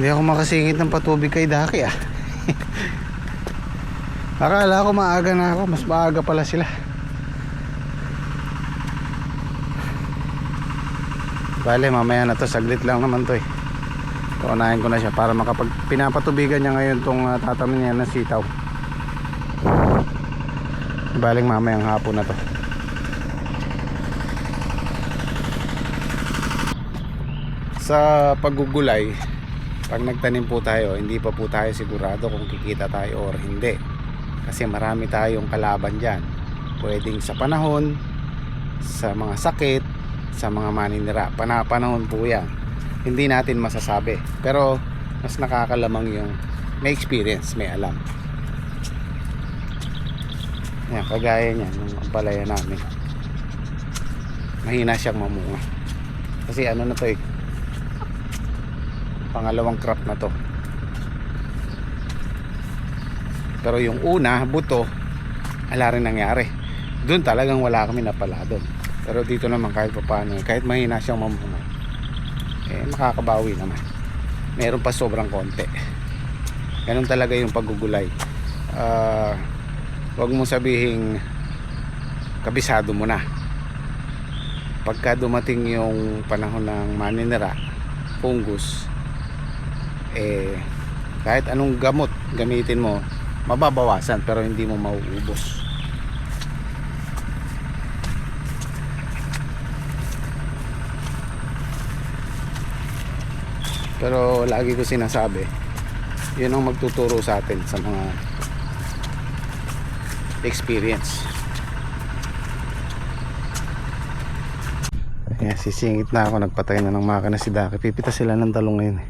Hindi ako makasingit ng patubig kay Daki ah. Akala ko maaga na ako, mas maaga pala sila. Bale, mamaya na to, saglit lang naman to eh. Paunahin ko na siya para pinapatubigan niya ngayon tong tatamin niya ng sitaw. Baling mamayang hapon na to. Sa paggugulay, pag nagtanim po tayo, hindi pa po tayo sigurado kung kikita tayo or hindi. Kasi marami tayong kalaban dyan. Pwedeng sa panahon, sa mga sakit, sa mga maninira. Panahon po yan. Hindi natin masasabi. Pero mas nakakalamang yung may experience, may alam. Yan, kagaya niyan, yung ampalaya namin. Mahina siyang mamunga. Kasi ano na to eh, pangalawang crop na to. Pero yung una, buto, ala rin nangyari. Doon talagang wala kami napala doon. Pero dito naman kahit paano, kahit mahina siyang mamunga, eh makakabawi naman. Meron pa sobrang konti. Ganun talaga yung paggugulay. Huwag mo sabihing kabisado mo na. Pagka dumating yung panahon ng maninira, fungus, eh kahit anong gamot gamitin mo, mababawasan pero hindi mo mauubos. Pero lagi ko sinasabi, yun ang magtuturo sa atin sa mga experience. Ayan, sisingit na ako, nagpatay na ng makina si Daki. Pipita sila ng talong ngayon eh.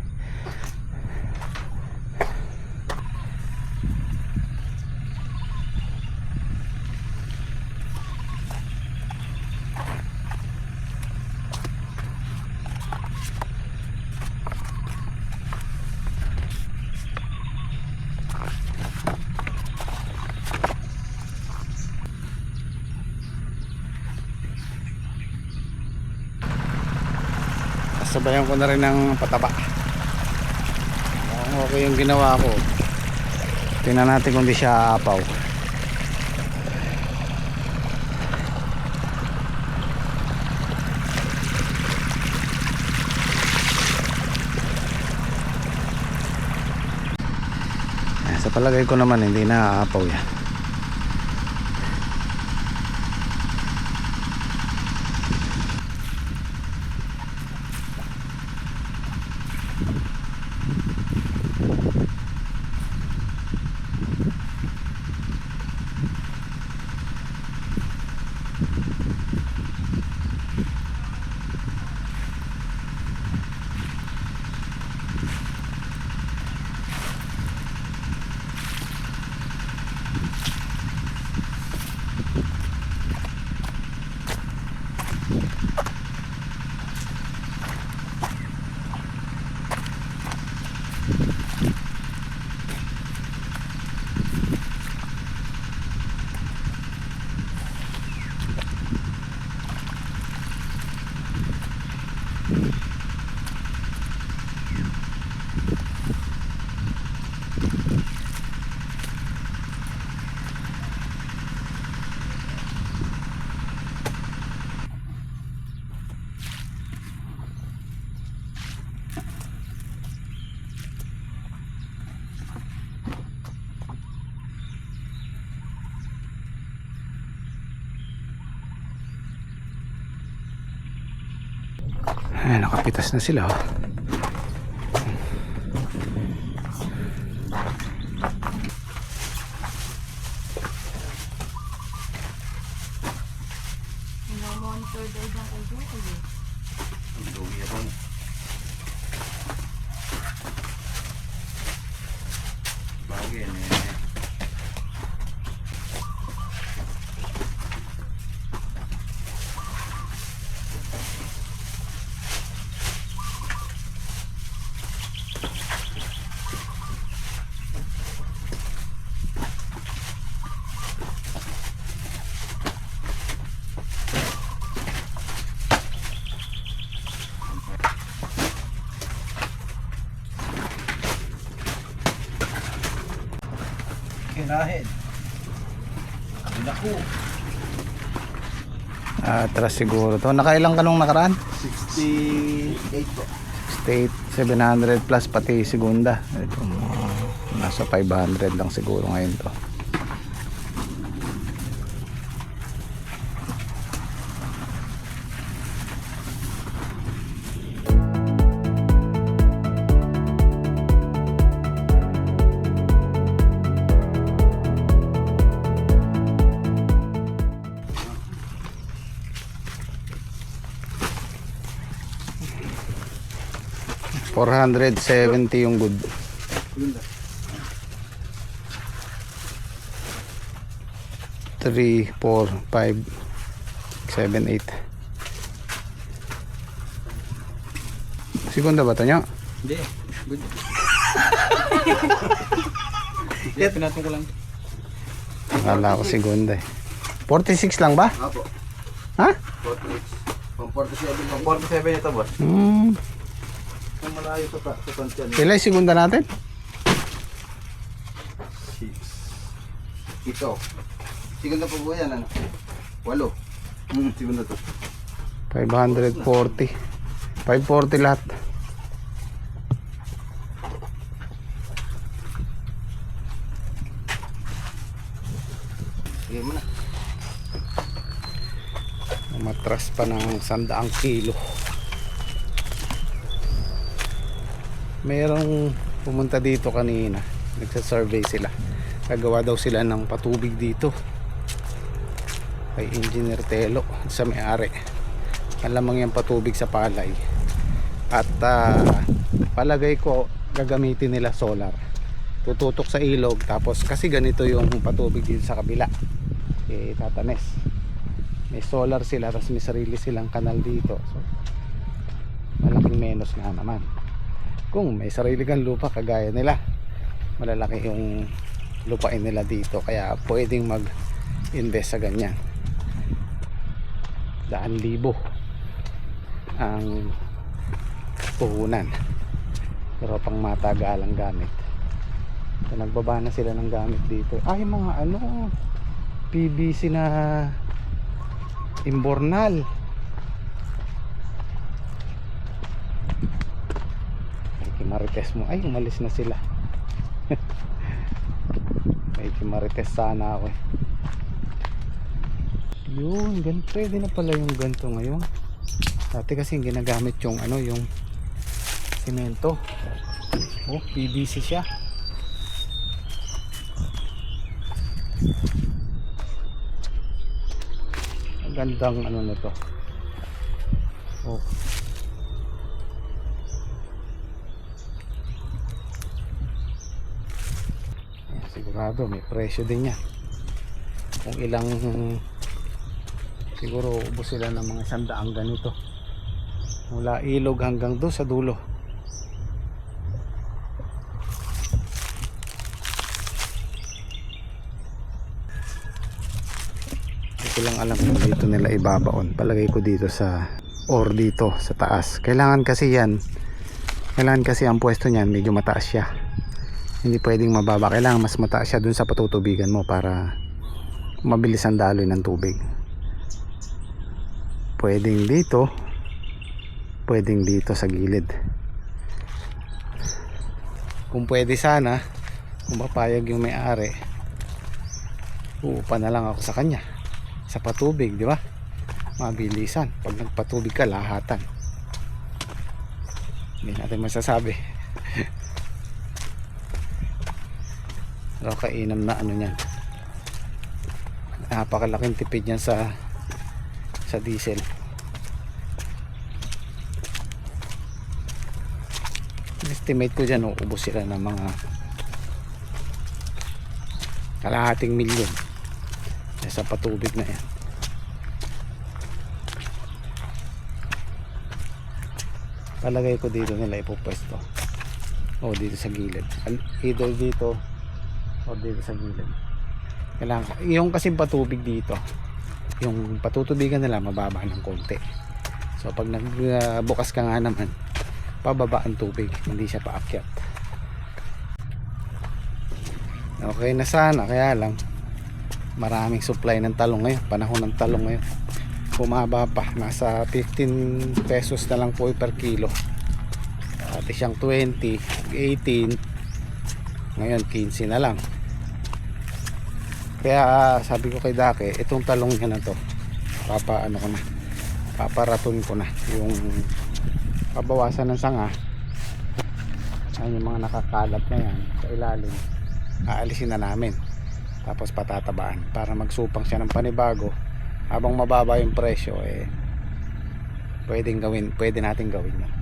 Sabayan ko na rin ng pataba. Okay yung ginawa ko. Tingnan natin kung di siya aapaw. Sa palagay ko naman hindi na aapaw yan. Ay, nakapitas na sila oh. Monitor daw dyan kay Joey. Ang duwi ako. Bagay na eh. Kinahin. Naku. Atras siguro to. Nakailang ka nung nakaraan? 68 po. State 700 plus pati segunda. Ito, nasa 500 lang siguro ngayon to. $470 yung good. Yun na. 3, 4, 5, 7, 8. Segunda ba ito nyo? Hindi. Good. Hindi, pinatong ko lang. Akala ko segunda eh. 46 lang ba? Apo. Ha? 46. Pang 47. Pang 47 ito, boss. Ang malayo sa tansyan. Kailan yung segunda natin? 6. Ito. Sigunda po po yan, ano? 8. Sigunda to. 540. 540 lahat. Sige mo na. Matras pa ng 100 kilo. Merong pumunta dito kanina, nagsa-survey sila. Gagawa daw sila ng patubig dito kay Engineer Telo sa may-ari. Alamang yung patubig sa palay. At palagay ko gagamitin nila solar. Tututok sa ilog, tapos kasi ganito yung patubig dito sa kabila. Tatanes. May solar sila, tapos may sarili silang kanal dito. So malaking menos na naman. Kung may sarili kang lupa kagaya nila, malalaki yung lupain nila dito, kaya pwedeng mag invest sa ganyan. 100,000 ang puhunan, pero pang matagalang gamit. So, nagbaba na sila ng gamit dito. Ay, mga ano, PVC na imbornal. Marites mo. Ay, umalis na sila. May marites sana ako eh. Yun, pwede na pala yung ganito ngayon. Dati kasi ginagamit yung ano, yung semento. Oh, PVC siya. Ang gandang ano na to. Oh. Sigurado may presyo din yan. Kung ilang, siguro ubos sila ng mga 100 ganito mula ilog hanggang doon sa dulo. Ito lang alam kung dito nila ibabaon. Palagay ko dito sa or dito sa taas. Kailangan kasi ang pwesto niyan medyo mataas siya. Hindi pwedeng mababa, kailangan mas mataas siya dun sa patutubigan mo para mabilis ang daloy ng tubig. Pwedeng dito sa gilid. Kung pwede sana, kung mapayag yung may-ari, uupa na lang ako sa kanya sa patubig, di ba? Mabilisan. Pag nagpatubig ka, lahatan. Hindi natin masasabi. Pero kainam na ano niyan. Napakalaking tipid niyan sa diesel. Estimate ko dyan, ubos sila ng mga kalahating milyon sa patubig na yan. Palagay ko dito nila ipupwesto o dito sa gilid, either dito o dito sa gilid. Kailangan yung kasing patubig dito, yung patutubigan nila mababa ng konti. So pag nagbukas ka nga naman, pababa ang tubig, hindi siya paakyat. Okay na sana, kaya lang maraming supply ng talong ngayon, panahon ng talong ngayon. Bumaba pa, nasa 15 pesos na lang po per kilo. Dati siyang 20, 18, ngayon 15 na lang. Kaya sabi ko kay Dake, itong talong niya na to, paparaton ko na yung pabawasan ng sanga. Ayan yung mga nakakalat na yan sa ilalim, aalisin na namin, tapos patatabaan para magsupang siya ng panibago. Habang mababa yung presyo, pwede natin gawin yan.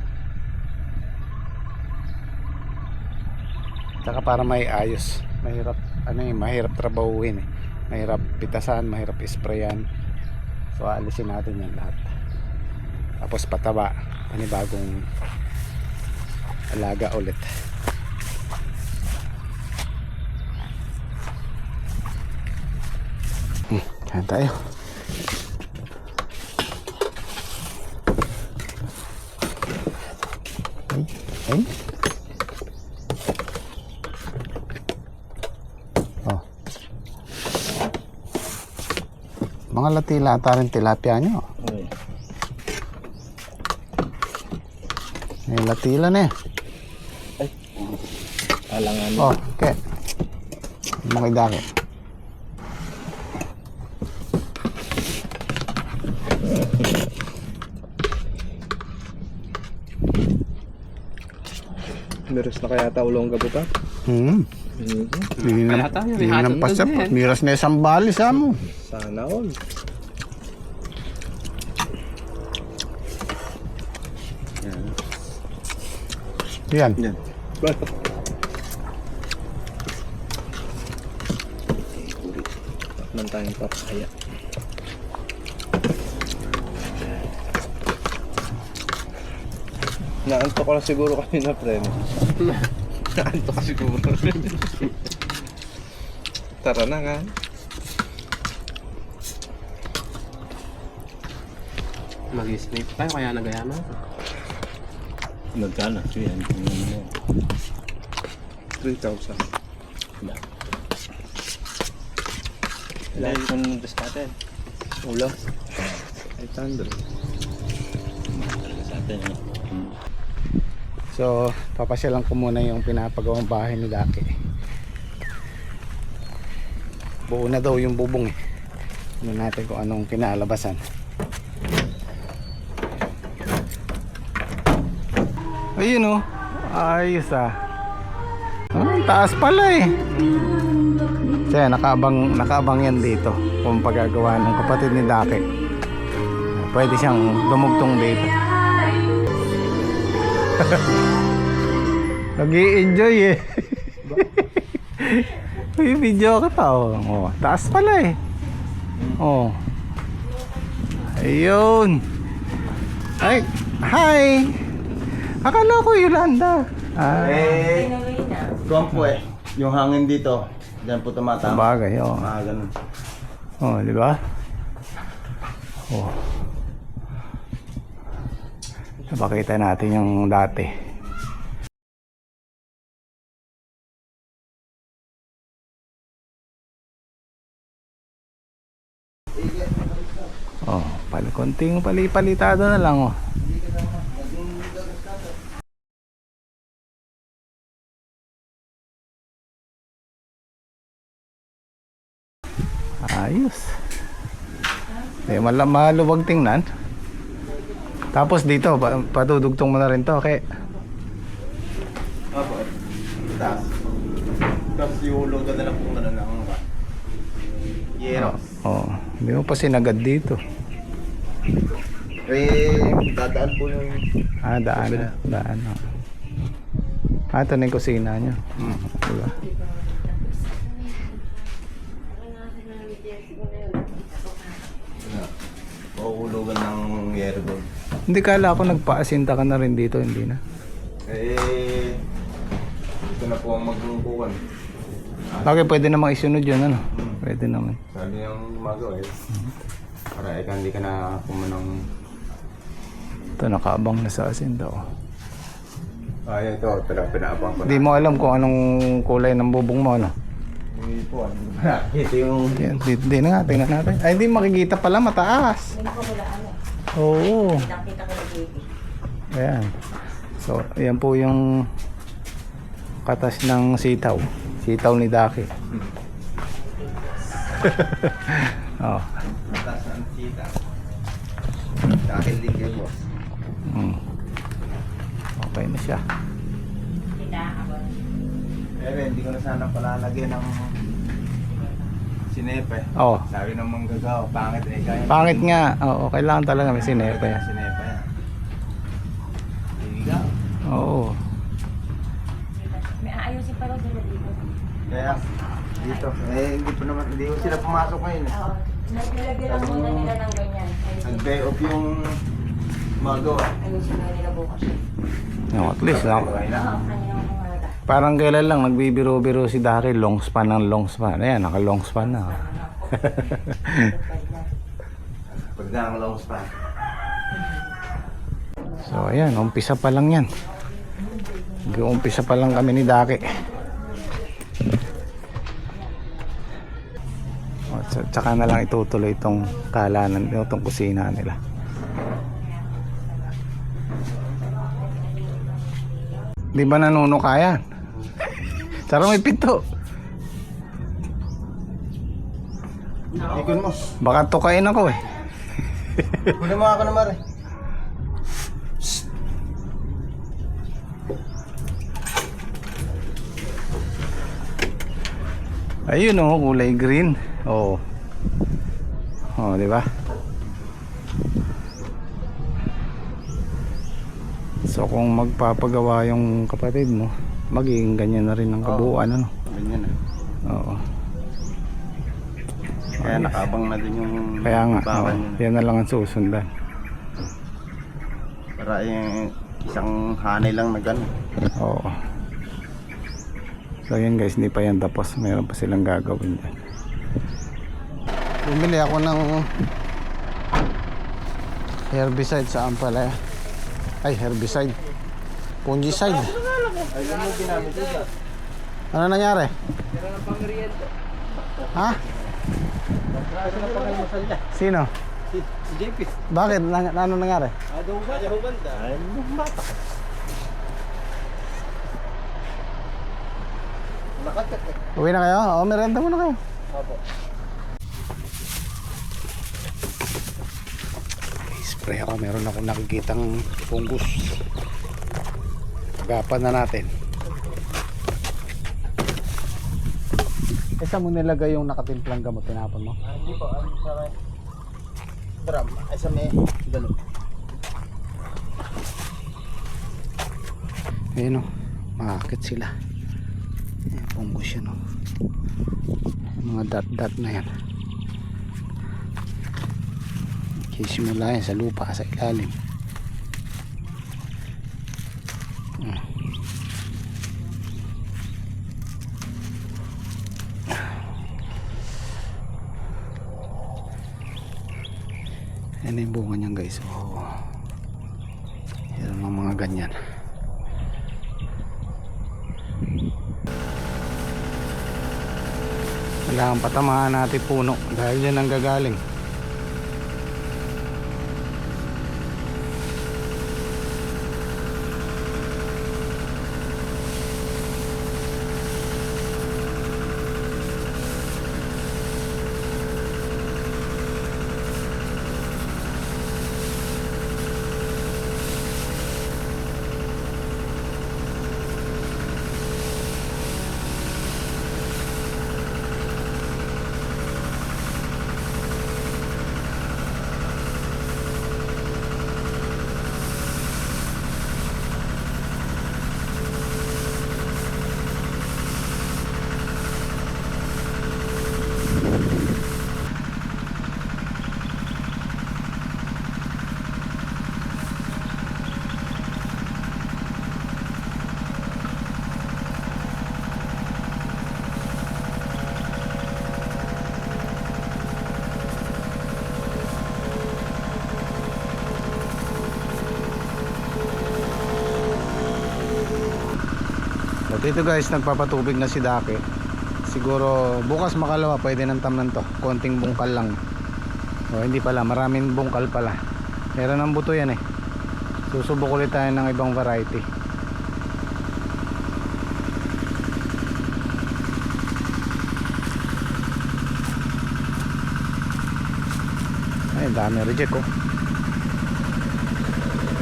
Saka para may ayos, mahirap trabahuin, mahirap pitasan, mahirap isprayan. So aalisin natin yan lahat, tapos pataba, panibagong alaga ulit. Kain tayo. Ay. Oh. Mga latila ata rin tilapia nyo. May latila na eh. Alangan. Oh, okay. Mga Dake. Meron na kaya taulong gabuta? Hindi ng pasap. Miras na isang bali sa mo. Sana all. Yan. Yan. Takman tayong papaya. Naantok ko na siguro kanina, pre. Naantok ka siguro. Tara na nga. Mag-sleep tayo kaya nagayama. Nagkana. Yan. 3,000. Ilan yung natin? Ulo. 800. Sa atin. So, papasyalan ko muna yung pinapagawang bahay ni Dake. Buo na daw yung bubong eh. Tignan natin kung anong kinalabasan. Ayun oh. Ayos ah. Oh, taas pala eh. Kaya nakabang yan dito kung pagagawa ng kapatid ni Dake. Pwede siyang dumugtong dito. Nag-i-enjoy eh. May video ka pa oh. Oh, taas pala eh. Oh. Ayun. Ay, hi. Akala ko Yolanda. Tuwang po eh. Yung hangin dito. Diyan po tumatama. Bagay oh. Ganun. Oh, di ba? Oh. Napakita natin yung dati. Oh, konting palitado na lang oh. Ayos. Maluwag tingnan. Tapos dito, patudugtong mo na rin to, okay? Apo. Taas. Tapos yung ulo ka na lang kung ano lang ba? Yero. Oh, hindi mo pa sinagad dito. Dadaan po yung... Daan. Oh. Ito na yung kusina nyo. Diba? Pauulugan ng yero doon. Hindi, kala ako nagpaasinta ka na rin dito, hindi na. Ito na po ang magbubukan. Okay, pwede namang isunod yun, ano? Pwede naman. Sabi yung gumagawa eh. Para hindi ka na kumanang... Ito, nakaabang na sa asinta, oh. Ito, talagang pinaabang ko na. Hindi mo alam kung anong kulay ng bubong mo, ano? Ito, ito yung... Yan, di na nga, tingnan natin. Ay, hindi makikita pala, mataas. Hindi ko wala ano. Oo. Nakita ko na baby. Ayan. So, ayan po yung katas ng sitaw. Sitaw ni Daki. Oh. Taas ng sita. Dahil din kayo, boss. Okay na siya. Kita ako. Pero hindi ko na sana palalagyan ng sinepe. Oh. Sabi ng manggagawa, pangit eh. Kaya Pangit nga. Oo, kailangan talaga may sinepe. Sinepe yan. Higa. Oo. May aayusin pa raw sila dito. Kaya dito, hindi pa naman, hindi ko sila pumasok ngayon. Oo. Nilagyan lang muna nila ng ganyan. Nag-day off yung magawa. Ayusin na nila bukas. No, at least, no? Oo, kanilang umaga. Parang kailan lang nagbibiro-biro si Daki, long span ng long span. Ayan, naka long span na. Pagda ang long span. So ayan, umpisa pa lang yan. Umpisa pa lang kami ni Daki. Tsaka na lang itutuloy itong kalanan, itong kusina nila. Di ba nanunuka yan? Sara may pinto. Ikon mo. Baka tukain ako eh. Kunin mo ako naman eh. Ayun oh, kulay green. Oh. Oh, di ba? So kung magpapagawa yung kapatid mo, magiging ganyan na rin ang kabuuan, ano? Ganyan na. Oo. Kaya nakabang na din yung Kaya nga, bakal oo. niya. Yan na lang ang susundan. Para isang hanay lang na gano'n. Oo. So yan guys, hindi pa yan tapos. Meron pa silang gagawin dyan. Bumili ako ng herbicide sa Ampalaya. Ay, herbicide. Fungicide. Ay, ano yung ginamit dito? Ano nangyari? Ha? Nagkaso na pangalimusal niya. Sino? Si JP. Bakit? Ano nangyari? Banda. Ay, bumata ka. Nakakat eh. Uwi na kayo? Oo, merenda muna kayo. Opo. Spray ako, meron akong nakikitang fungus. Agapan na natin. Saan mo nilagay yung nakatimplang gamot? Tinapon mo? Hindi po, ano sa may drum. Ay sa may gano'n. Ayun o, makakit sila. Ayan, fungus yan o. Mga dot-dot na yan. Simula yan sa lupa, sa ilalim. Yan na yung bunga niyan guys. Oh. Yan ang mga ganyan. Kailangan patamahan natin puno dahil yan ang gagaling. So dito guys, nagpapatubig na si Daki. Siguro bukas makalawa pwede nang tamnan to. Konting bungkal lang. O hindi pala, maraming bungkal pala. Meron ng buto yan eh. Susubok ulit tayo ng ibang variety. Ay, dami reject oh.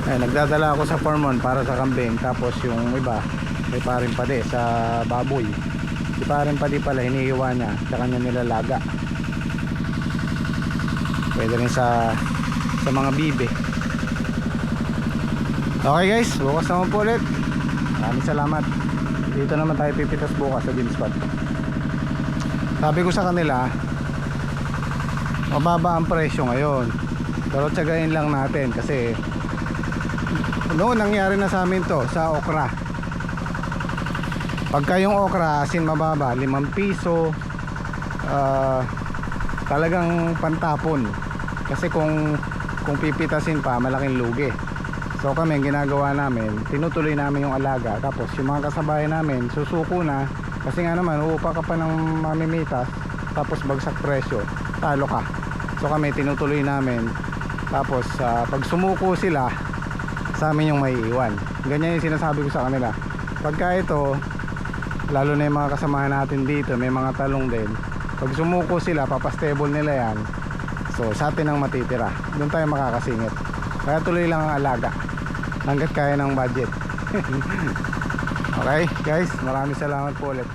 Ay, nagdadala ako sa Formon para sa kambing. Tapos yung iba may parin pa di sa baboy. Si parin pa di pala hinihiwa niya, sa kanya nilalaga. Pwede rin sa mga bibe. Okay guys, bukas naman po ulit. Maraming salamat. Dito naman tayo pipitas bukas sa gym spot. Sabi ko sa kanila, mababa ang presyo ngayon, pero tsagain lang natin kasi noon nangyari na sa amin to sa okra. Pagka yung okra asin mababa, 5 piso, talagang pantapon. Kasi kung pipitasin pa, malaking lugi. So kami, ang ginagawa namin, tinutuloy namin yung alaga. Tapos yung mga kasabayan namin, susuko na. Kasi nga naman, uupa ka pa ng mamimitas. Tapos bagsak presyo, talo ka. So kami, tinutuloy namin. Tapos pag sumuko sila, sa amin yung may iwan. Ganyan yung sinasabi ko sa kanila. Pagka ito, lalo na yung mga kasamahan natin dito, may mga talong din. Pag sumuko sila, papastable nila yan. So sa atin ang matitira. Doon tayo makakasingit. Kaya tuloy lang ang alaga hanggat kaya ng budget. Okay guys, maraming salamat po ulit.